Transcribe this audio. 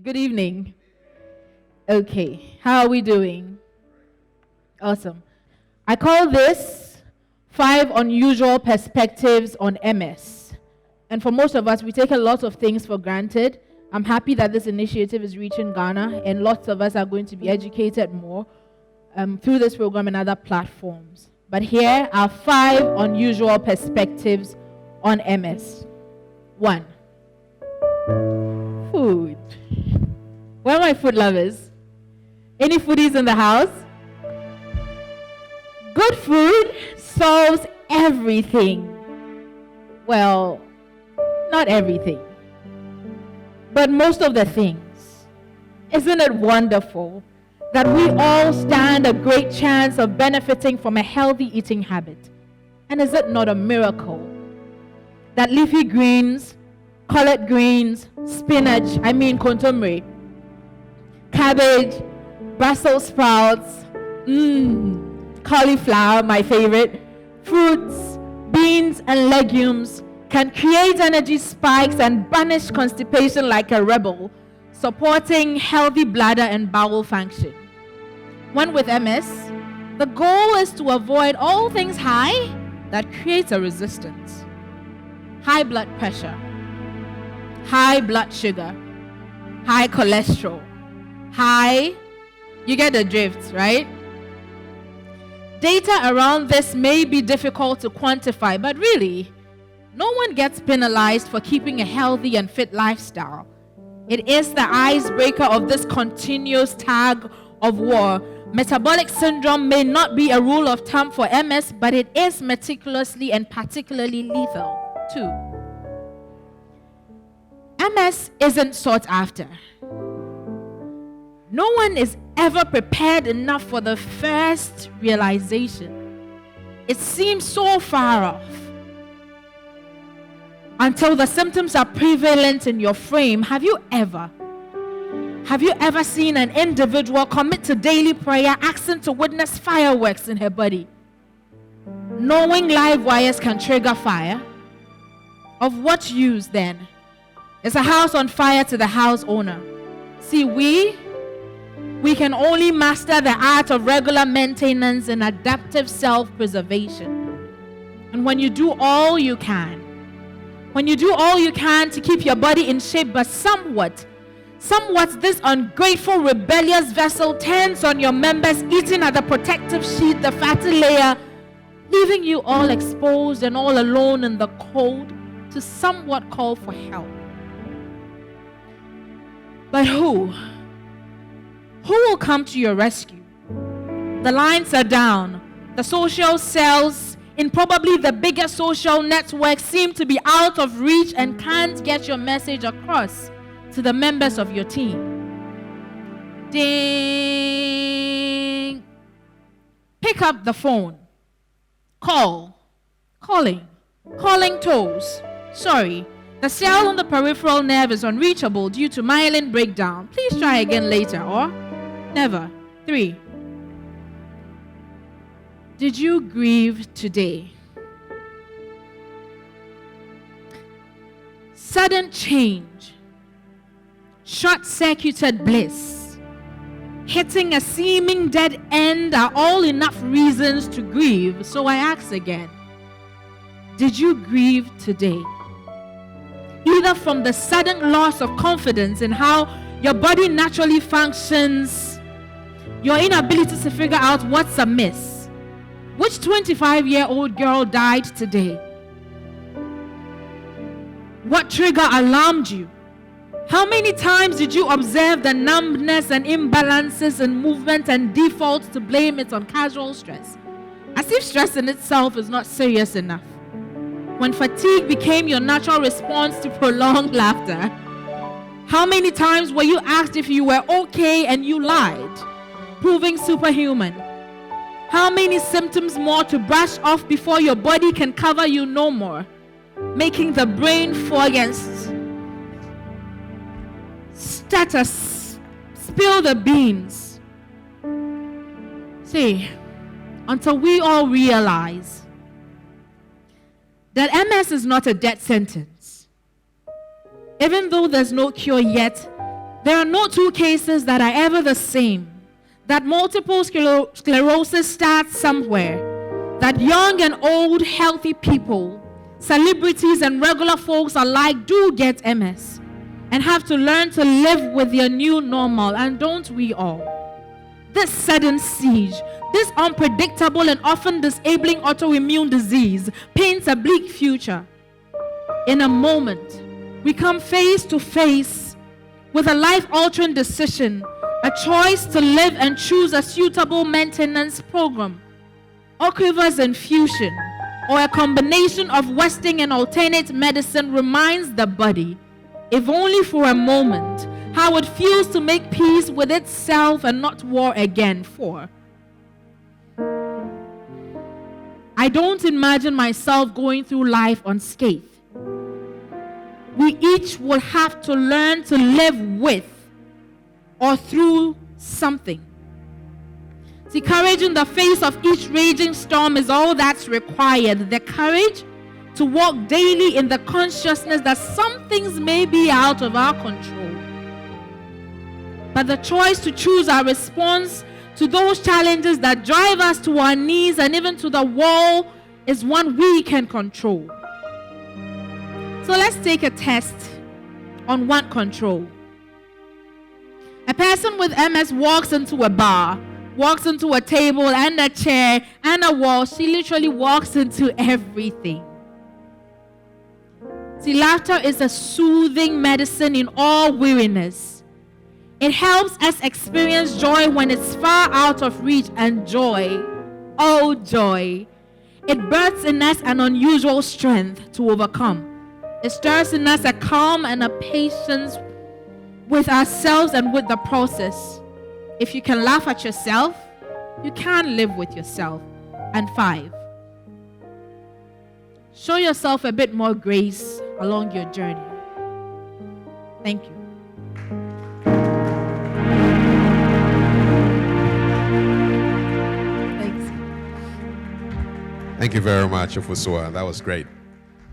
Good evening. Okay, how are we doing? Awesome. I call this 5 unusual perspectives on MS. And for most of us, we take a lot of things for granted. I'm happy that this initiative is reaching Ghana, and lots of us are going to be educated more through this program and other platforms. But here are 5 unusual perspectives on MS. 1. Food. Where are my food lovers? Any foodies in the house? Good food solves everything. Well, not everything, but most of the things. Isn't it wonderful that we all stand a great chance of benefiting from a healthy eating habit? And is it not a miracle that leafy greens, collard greens, spinach, kontomire, cabbage, Brussels sprouts, cauliflower, my favorite, fruits, beans, and legumes can create energy spikes and banish constipation like a rebel, supporting healthy bladder and bowel function. When with MS, the goal is to avoid all things high that creates a resistance. High blood pressure, high blood sugar, high cholesterol, you get the drift, right? Data around this may be difficult to quantify, but really, no one gets penalized for keeping a healthy and fit lifestyle. It is the icebreaker of this continuous tug of war. Metabolic syndrome may not be a rule of thumb for MS, but it is meticulously and particularly lethal too. MS isn't sought after. No one is ever prepared enough for the first realization. It seems so far off until the symptoms are prevalent in your frame. Have you ever seen an individual commit to daily prayer, asking to witness fireworks in her body, knowing live wires can trigger fire? Of what use then is a house on fire to the house owner? See, we can only master the art of regular maintenance and adaptive self-preservation. And when you do all you can to keep your body in shape, but somewhat this ungrateful, rebellious vessel turns on your members, eating at the protective sheet, the fatty layer, leaving you all exposed and all alone in the cold to somewhat call for help. But who will come to your rescue? The lines are down. The social cells in probably the biggest social network seem to be out of reach and can't get your message across to the members of your team. Ding. Pick up the phone. Calling toes. Sorry, the cell on the peripheral nerve is unreachable due to myelin breakdown. Please try again later, or never. 3. Did you grieve today? Sudden change, short-circuited bliss, hitting a seeming dead end are all enough reasons to grieve. So I ask again, did you grieve today? Either from the sudden loss of confidence in how your body naturally functions, your inability to figure out what's amiss. Which 25-year-old girl died today? What trigger alarmed you? How many times did you observe the numbness and imbalances in movement and default to blame it on casual stress? As if stress in itself is not serious enough. When fatigue became your natural response to prolonged laughter, how many times were you asked if you were okay and you lied, proving superhuman? How many symptoms more to brush off before your body can cover you no more, making the brain fog and status spill the beans? See, until we all realize that MS is not a death sentence. Even though there's no cure yet, There are no two cases that are ever the same. That multiple sclerosis starts somewhere. That young and old, healthy people, celebrities and regular folks alike do get MS and have to learn to live with their new normal, and don't we all? This sudden siege, this unpredictable and often disabling autoimmune disease paints a bleak future. In a moment, we come face to face with a life-altering decision, a choice to live and choose a suitable maintenance program, Ocrevus infusion, or a combination of Western and alternate medicine reminds the body, if only for a moment, how it feels to make peace with itself and not war again. I don't imagine myself going through life unscathed. We each will have to learn to live with or through something. See, courage in the face of each raging storm is all that's required. The courage to walk daily in the consciousness that some things may be out of our control. But the choice to choose our response to those challenges that drive us to our knees and even to the wall is one we can control. So let's take a test on one control. A person with MS walks into a bar, walks into a table and a chair and a wall. She literally walks into everything. See, laughter is a soothing medicine in all weariness. It helps us experience joy when it's far out of reach, and joy, oh joy, it births in us an unusual strength to overcome. It stirs in us a calm and a patience with ourselves and with the process. If you can laugh at yourself, you can live with yourself. And 5, show yourself a bit more grace along your journey. Thank you. Thank you very much, Ofusua. That was great.